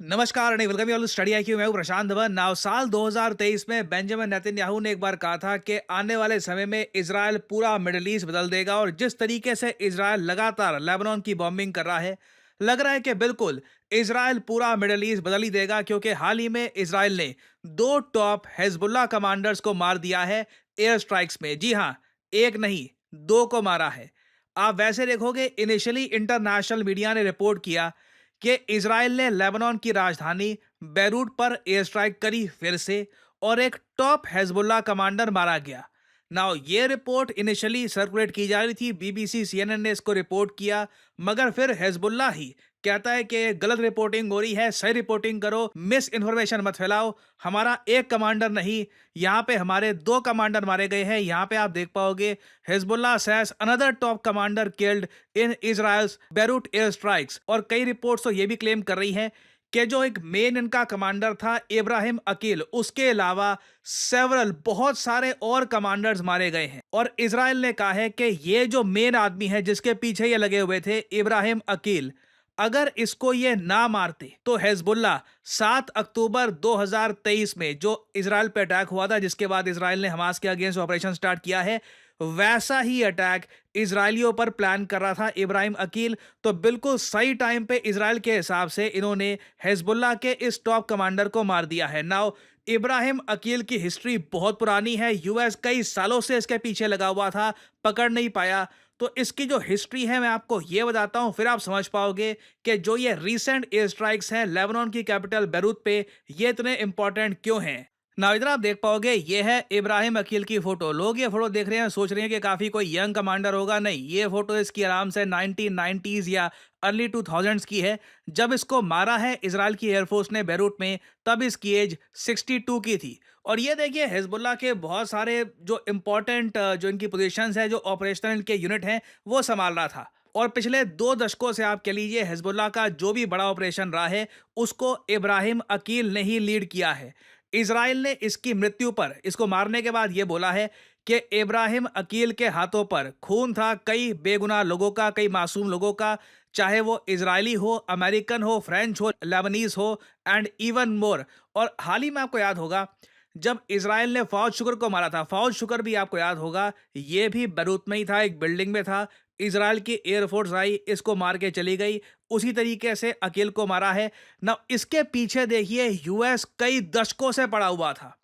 नमस्कार and welcome you all study IQ. मैं हूं प्रशांत धवन। नाउ साल 2023 में बेंजामिन नेतन्याहू ने एक बार कहा था कि आने वाले समय में इजराइल पूरा मिडिल ईस्ट बदल देगा, और जिस तरीके से इजराइल लगातार लेबनान की बॉम्बिंग कर रहा है, लग रहा है कि बिल्कुल इजराइल पूरा मिडिल ईस्ट बदल ही देगा, क्योंकि हाल ही में इजराइल ने दो टॉप हिजबुल्लाह कमांडर्स को मार दिया है एयर स्ट्राइक्स में। जी हाँ, एक नहीं, दो को मारा है। आप वैसे देखोगे, इनिशियली इंटरनेशनल मीडिया ने रिपोर्ट किया कि इजराइल ने लेबनान की राजधानी बैरूट पर एयर स्ट्राइक करी फिर से, और एक टॉप हिजबुल्लाह कमांडर मारा गया। नाउ ये रिपोर्ट इनिशियली सर्कुलेट की जा रही थी, बीबीसी सीएनएन ने इसको रिपोर्ट किया, मगर फिर हिजबुल्लाह ही कहता है कि गलत रिपोर्टिंग हो रही है, सही रिपोर्टिंग करो, मिस इन्फॉर्मेशन मत फैलाओ। हमारा एक कमांडर नहीं, यहाँ पे हमारे दो कमांडर मारे गए हैं। यहाँ पे आप देख पाओगे, Hezbollah says another top commander killed in Israel's Beirut air strikes. और कई रिपोर्ट्स तो ये भी क्लेम कर रही हैं कि जो एक मेन इनका कमांडर था इब्राहिम अकील, उसके अलावा सेवरल बहुत सारे और कमांडर्स मारे गए हैं। और इजराइल ने कहा है कि ये जो मेन आदमी है जिसके पीछे ये लगे हुए थे, इब्राहिम अकील, अगर इसको ये ना मारते तो हिजबुल्लाह 7 अक्टूबर 2023 में जो इजराइल पे अटैक हुआ था, जिसके बाद इजराइल ने हमास के अगेंस्ट ऑपरेशन स्टार्ट किया है, वैसा ही अटैक इजरायलियों पर प्लान कर रहा था इब्राहिम अकील। तो बिल्कुल सही टाइम पे इजराइल के हिसाब से इन्होंने हिजबुल्लाह के इस टॉप कमांडर को मार दिया है। नाउ इब्राहिम अकील की हिस्ट्री बहुत पुरानी है, यूएस कई सालों से इसके पीछे लगा हुआ था, पकड़ नहीं पाया। तो इसकी जो हिस्ट्री है मैं आपको ये बताता हूं, फिर आप समझ पाओगे कि जो ये रीसेंट एयर स्ट्राइक्स हैं लेबनान की कैपिटल बैरूत पे, ये इतने इंपॉर्टेंट क्यों हैं। ना इधर आप देख पाओगे, ये है इब्राहिम अकील की फोटो। लोग ये फोटो देख रहे हैं, सोच रहे हैं कि काफी कोई यंग कमांडर होगा। नहीं, ये फोटो इसकी आराम से 1990s या अर्ली 2000s की है। जब इसको मारा है इजराइल की एयरफोर्स ने बैरूट में, तब इसकी एज 62 की थी। और ये देखिए, हिजबुल्लाह के बहुत सारे जो इंपॉर्टेंट जो इनकी पोजीशंस है, जो ऑपरेशनल इनके यूनिट हैं, वो संभाल रहा था। और पिछले 2 दशकों से आप कह लीजिए, हिजबुल्लाह का जो भी बड़ा ऑपरेशन रहा है, उसको इब्राहिम अकील ने ही लीड किया है। इजराइल ने इसकी मृत्यु पर, इसको मारने के बाद ये बोला है कि इब्राहिम अकील के हाथों पर खून था, कई बेगुनाह लोगों का, कई मासूम लोगों का, चाहे वो इजरायली हो, अमेरिकन हो, फ्रेंच हो, लेबनीज हो, एंड इवन मोर। और हाल ही में आपको याद होगा, जब इजराइल ने फौज शुक्र को मारा था, फौज शुक्र भी आपको याद होगा, ये भी बैरूत में ही था, एक बिल्डिंग में था। इजराइल की एयरफोर्स आई, इसको मार के चली गई। उसी तरीके से अकील को मारा है ना। इसके पीछे देखिए, यूएस कई दशकों से पड़ा हुआ था।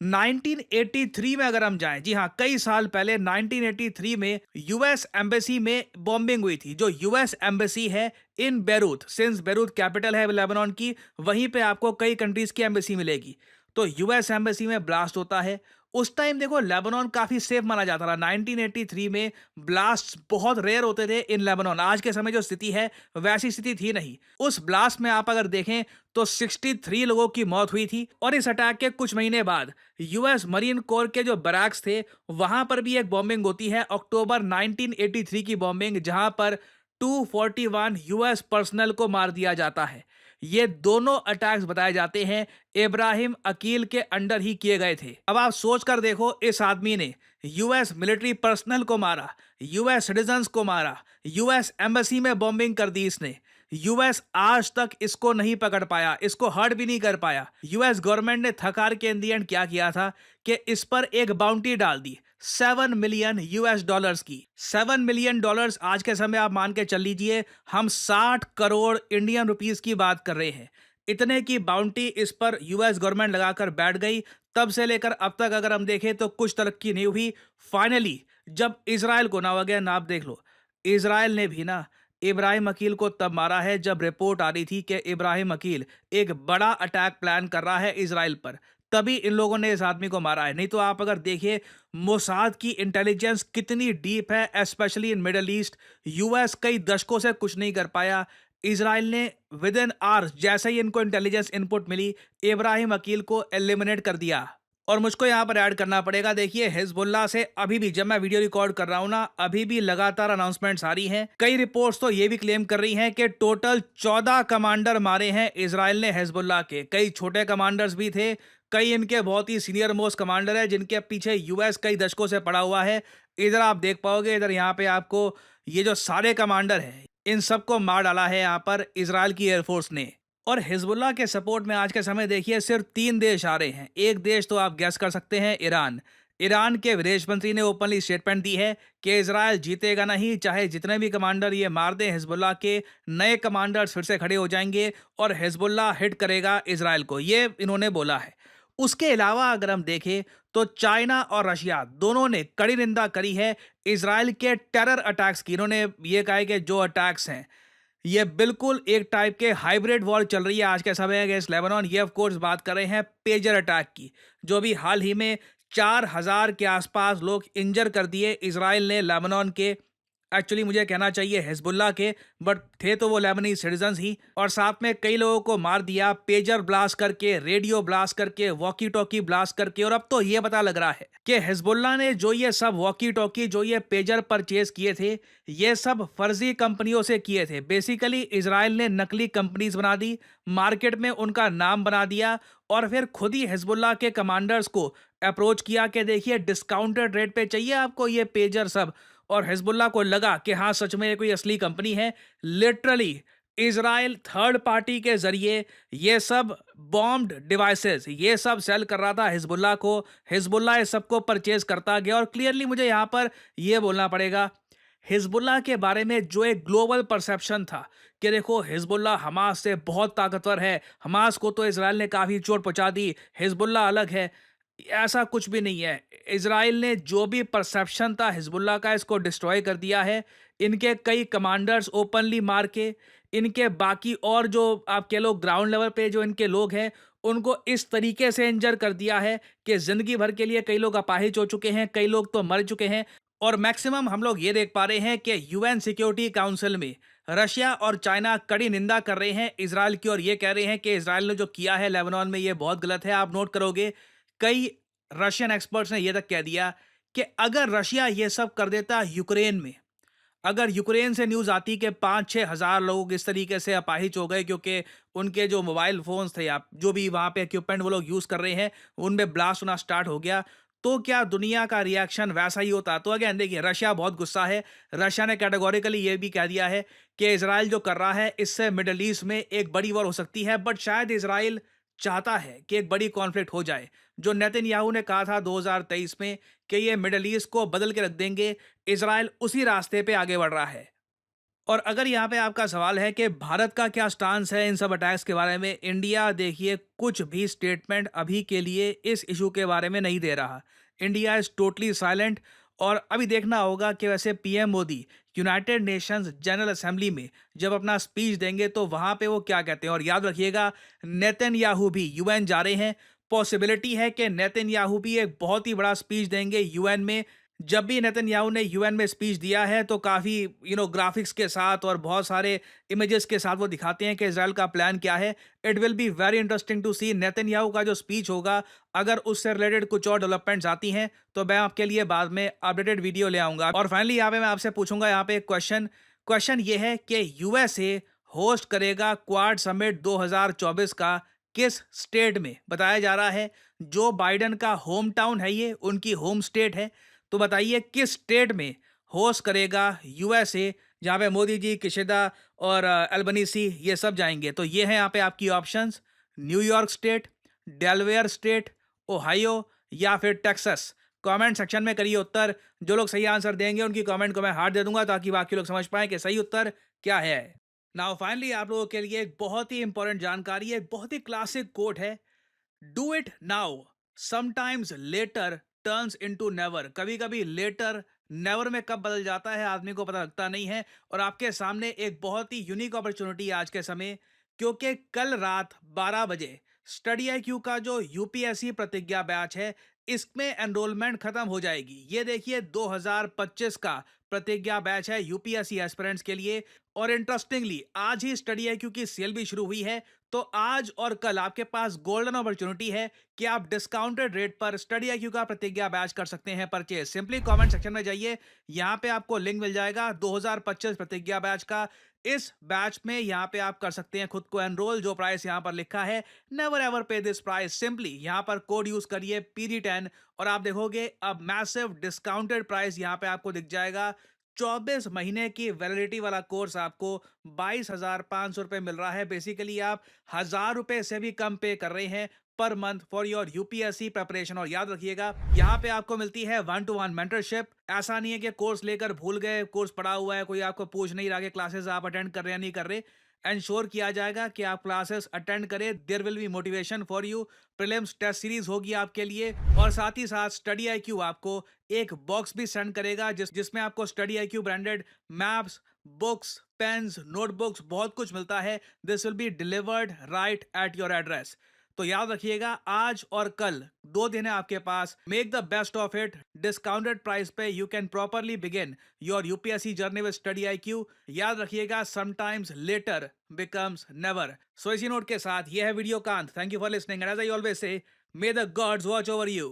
1983 में अगर हम जाएं, जी हाँ, कई साल पहले 1983 में यूएस एम्बेसी में बॉम्बिंग हुई थी। जो यूएस एम्बेसी है इन बैरूत, सिंस बैरूत कैपिटल है लेबनान की, वहीं पे आपको कई कंट्रीज की एम्बेसी मिलेगी। तो यूएस एम्बेसी में ब्लास्ट होता है। उस टाइम देखो, लेबनान काफी सेफ माना जाता था। 1983 में ब्लास्ट बहुत रेयर होते थे इन लेबनान। आज के समय जो स्थिति है, वैसी स्थिति थी नहीं। उस ब्लास्ट में आप अगर देखें तो 63 लोगों की मौत हुई थी। और इस अटैक के कुछ महीने बाद यूएस मरीन कोर के जो बैरक्स थे, वहां पर भी एक बॉम्बिंग होती है, अक्टूबर 1983 की बॉम्बिंग, जहां पर 241 यूएस पर्सनल को मार दिया जाता है। ये दोनों अटैक्स बताए जाते हैं इब्राहिम अकील के अंडर ही किए गए थे। अब आप सोच कर देखो, इस आदमी ने यूएस मिलिट्री पर्सनल को मारा, यूएस सिटीजन्स को मारा, यूएस एम्बेसी में बॉम्बिंग कर दी इसने। यूएस आज तक इसको नहीं पकड़ पाया, इसको हर्ट भी नहीं कर पाया। यूएस गवर्नमेंट ने थकार के इन दी एंड क्या किया था कि इस पर एक बाउंटी डाल दी, 7 मिलियन यूएस डॉलर्स की। 7 मिलियन डॉलर्स आज के समय आप मान के चल लीजिए, हम 60 करोड़ इंडियन रुपीस की बात कर रहे हैं। इतने की बाउंटी इस पर यूएस गवर्नमेंट लगाकर बैठ गई। तब से लेकर अब तक अगर हम देखें तो कुछ तरक्की नहीं हुई। फाइनली जब इजराइल को ना हो गया ना, आप देख लो, इजराइल ने भी ना इब्राहिम अकील को तब मारा है जब रिपोर्ट आ रही थी कि इब्राहिम अकील एक बड़ा अटैक प्लान कर रहा है इजराइल पर। तभी इन लोगों ने इस आदमी को मारा है। नहीं तो आप अगर देखिए, मोसाद की इंटेलिजेंस कितनी डीप है, specially in middle east, US कई दशकों से कुछ नहीं कर पाया। इजराइल ने विद इन आवर्स, जैसे ही इनको इंटेलिजेंस इनपुट मिली, इब्राहिम अकील को एलिमिनेट कर दिया। और मुझको यहाँ पर ऐड करना पड़ेगा, देखिए, हिजबुल्लाह से अभी भी, जब मैं वीडियो रिकॉर्ड कर रहा हूँ ना, अभी भी लगातार अनाउंसमेंट्स आ रही हैं। कई रिपोर्ट्स तो ये भी क्लेम कर रही हैं कि टोटल 14 कमांडर मारे हैं इजराइल ने हिजबुल्लाह के। कई छोटे कमांडर्स भी थे, कई इनके बहुत ही सीनियर मोस्ट कमांडर है, जिनके पीछे यूएस कई दशकों से पड़ा हुआ है। इधर आप देख पाओगे, इधर यहाँ पे आपको ये जो सारे कमांडर हैं, इन सबको मार डाला है यहाँ पर इजराइल की एयरफोर्स ने। और हिजबुल्लाह के सपोर्ट में आज के समय देखिए सिर्फ 3 देश आ रहे हैं। एक देश तो आप गेस कर सकते हैं, ईरान। ईरान के विदेश मंत्री ने ओपनली स्टेटमेंट दी है कि इजराइल जीतेगा नहीं, चाहे जितने भी कमांडर ये मार दें हिजबुल्लाह के, नए कमांडर्स फिर से खड़े हो जाएंगे और हिजबुल्लाह हिट करेगा इजराइल को, ये इन्होंने बोला है। उसके अलावा अगर हम देखें तो चाइना और रशिया दोनों ने कड़ी निंदा करी है इजराइल के टेरर अटैक्स की। इन्होंने ये कहा है कि जो अटैक्स हैं ये बिल्कुल एक टाइप के हाइब्रिड वॉर चल रही है आज के समय अगेंस्ट लेबनान। ये ऑफ कोर्स बात कर रहे हैं पेजर अटैक की, जो भी हाल ही में 4,000 के आसपास लोग इंजर कर दिए इजराइल ने लेबनान के, एक्चुअली मुझे कहना चाहिए हिजबुल्लाह के, बट थे तो वो लेबनी सिटीजन्स ही। और साथ में कई लोगों को मार दिया पेजर ब्लास्ट करके, रेडियो ब्लास्ट करके, वॉकी टॉकी ब्लास्ट करके। और अब तो ये पता लग रहा है कि हिजबुल्लाह ने जो ये सब वॉकी टॉकी, जो ये पेजर परचेज किए थे, ये सब फर्जी कंपनियों से किए थे। बेसिकली इजराइल ने नकली कंपनीज बना दी, मार्केट में उनका नाम बना दिया और फिर खुद ही हिजबुल्लाह के कमांडर्स को अप्रोच किया कि देखिए डिस्काउंटेड रेट पे चाहिए आपको ये पेजर सब। और हिजबुल्लाह को लगा कि हाँ सच में ये कोई असली कंपनी है। लिटरली इजराइल थर्ड पार्टी के जरिए ये सब बॉम्ब्ड डिवाइसेस ये सब सेल कर रहा था हिजबुल्लाह को। हिजबुल्लाह इस सबको परचेज करता गया। और क्लियरली मुझे यहाँ पर यह बोलना पड़ेगा, हिजबुल्लाह के बारे में जो एक ग्लोबल परसेप्शन था कि देखो हिजबुल्लाह हमास से बहुत ताकतवर है, हमास को तो इजराइल ने काफ़ी चोट पहुंचा दी, हिजबुल्लाह अलग है, ऐसा कुछ भी नहीं है। इजराइल ने जो भी परसेप्शन था हिजबुल्लाह का, इसको डिस्ट्रॉय कर दिया है। इनके कई कमांडर्स ओपनली मार के, इनके बाकी और जो आप कह लो ग्राउंड लेवल पे जो इनके लोग हैं उनको इस तरीके से इंजर कर दिया है कि जिंदगी भर के लिए कई लोग अपाहिज हो चुके हैं, कई लोग तो मर चुके हैं। और मैक्सिमम हम लोग ये देख पा रहे हैं कि यूएन सिक्योरिटी काउंसिल में रशिया और चाइना कड़ी निंदा कर रहे हैं इजराइल की और ये कह रहे हैं कि इजराइल ने जो किया है लेबनान में ये बहुत गलत है। आप नोट करोगे कई रशियन एक्सपर्ट्स ने यह तक कह दिया कि अगर रशिया ये सब कर देता यूक्रेन में, अगर यूक्रेन से न्यूज़ आती कि 5-6 हज़ार लोग इस तरीके से अपाहिज हो गए क्योंकि उनके जो मोबाइल फ़ोन्स थे या जो भी वहाँ पे इक्विपमेंट वो लोग यूज़ कर रहे हैं उनमें ब्लास्ट होना स्टार्ट हो गया, तो क्या दुनिया का रिएक्शन वैसा ही होता? तो अगेन देखिए रशिया बहुत गुस्सा है। रशिया ने कैटेगोरिकली ये भी कह दिया है कि इजराइल जो कर रहा है इससे मिडल ईस्ट में एक बड़ी वॉर हो सकती है। बट शायद इजराइल चाहता है कि एक बड़ी कॉन्फ्लिक्ट हो जाए। जो नेतन्याहू ने कहा था 2023 में कि ये मिडल ईस्ट को बदल के रख देंगे, इजराइल उसी रास्ते पे आगे बढ़ रहा है। और अगर यहाँ पे आपका सवाल है कि भारत का क्या स्टांस है इन सब अटैक्स के बारे में, इंडिया देखिए कुछ भी स्टेटमेंट अभी के लिए इस इशू के बारे में नहीं दे रहा। India is totally silent. और अभी देखना होगा कि वैसे PM Modi United Nations general assembly में जब अपना स्पीच देंगे तो वहाँ पे वो क्या कहते हैं। और याद रखिएगा नेतन्याहू भी यूएन जा रहे हैं, पॉसिबिलिटी है कि नेतन्याहू भी एक बहुत ही बड़ा स्पीच देंगे यूएन में। जब भी नेतन्याहू ने यूएन में स्पीच दिया है तो काफ़ी ग्राफिक्स के साथ और बहुत सारे इमेजेस के साथ वो दिखाते हैं कि इजराइल का प्लान क्या है। It will be very interesting to see Netanyahu का जो स्पीच होगा। अगर उससे रिलेटेड कुछ और डेवलपमेंट्स आती हैं तो मैं आपके लिए बाद में अपडेटेड वीडियो ले आऊँगा। और फाइनली यहाँ पे मैं आपसे पूछूंगा यहाँ पे एक क्वेश्चन ये है कि यूएसए होस्ट करेगा क्वाड समिट 2024 का किस स्टेट में? बताया जा रहा है जो बाइडन का होम टाउन है, ये उनकी होम स्टेट है। तो बताइए किस स्टेट में होस्ट करेगा यूएसए, जहाँ पे मोदी जी, किशिदा और अल्बनीसी ये सब जाएंगे। तो ये है यहाँ पे आपकी options, New York state, Delaware state, Ohio या फिर टेक्सास। कमेंट सेक्शन में करिए उत्तर। जो लोग सही आंसर देंगे उनकी कमेंट को मैं हार्ट दे दूंगा ताकि बाकी लोग समझ पाएं कि सही उत्तर क्या है। नाउ फाइनली आप लोगों के लिए एक बहुत ही इंपॉर्टेंट जानकारी, एक बहुत ही क्लासिक कोट है, do it now sometimes letter turns into never. कभी कभी लेटर नेवर में कब बदल जाता है आदमी को पता लगता नहीं है। और आपके सामने एक बहुत ही यूनिक अपॉर्चुनिटी आज के समय, क्योंकि कल रात 12 बजे स्टडी आईक्यू का जो यूपीएससी प्रतिज्ञा बैच है इसमें एनरोलमेंट खत्म हो जाएगी। ये देखिए 2025 का प्रतिज्ञा बैच है यूपीएससी एस्पिरेंट्स के लिए। और इंटरेस्टिंगली आज ही स्टडी आईक्यू की सेल भी शुरू हुई है। तो आज और कल आपके पास गोल्डन अपॉर्चुनिटी है कि आप डिस्काउंटेड रेट पर स्टडी आईक्यू का प्रतिज्ञा बैच कर सकते हैं परचेज। सिंपली कमेंट सेक्शन में जाइए, यहाँ पे आपको लिंक मिल जाएगा 2025 प्रतिज्ञा बैच का। इस बैच में यहाँ पे आप कर सकते हैं खुद को एनरोल। जो प्राइस यहाँ पर लिखा है, नेवर एवर पे दिस प्राइस, सिंपली यहाँ पर कोड यूज करिए PD10 और आप देखोगे अब मैसिव डिस्काउंटेड प्राइस यहाँ पे आपको दिख जाएगा। 24 महीने की वैलिडिटी वाला कोर्स आपको 22,500 रुपए मिल रहा है। बेसिकली आप 1,000 रुपए से भी कम पे कर रहे हैं per month for your UPSC preparation. और याद रखिएगा, यहाँ पे आपको मिलती है 1-to-1 मेंटरशिप। ऐसा नहीं है कि कोर्स लेकर भूल गए, कोर्स पड़ा हुआ है, कोई आपको पूछ नहीं रहा कि क्लासेस आप अटेंड कर रहे हैं या नहीं कर रहे। इंश्योर किया जाएगा कि आप क्लासेस अटेंड करें। There will be motivation for you. Prelims test series होगी आपके लिए, और साथ ही साथ स्टडी आईक्यू आपको एक बॉक्स भी सेंड करेगा जिसमें आपको study IQ branded maps, books, pens, notebooks, बहुत कुछ मिलता है। This will be delivered right at your address. तो याद रखिएगा, आज और कल 2 दिन है आपके पास। Make the best of it. Discounted price पे you can properly begin your UPSC journey with study IQ. याद रखिएगा, sometimes later becomes never. So इसी नोट के साथ ये है वीडियो का अंत। Thank you for listening and as I always say, may the gods watch over you.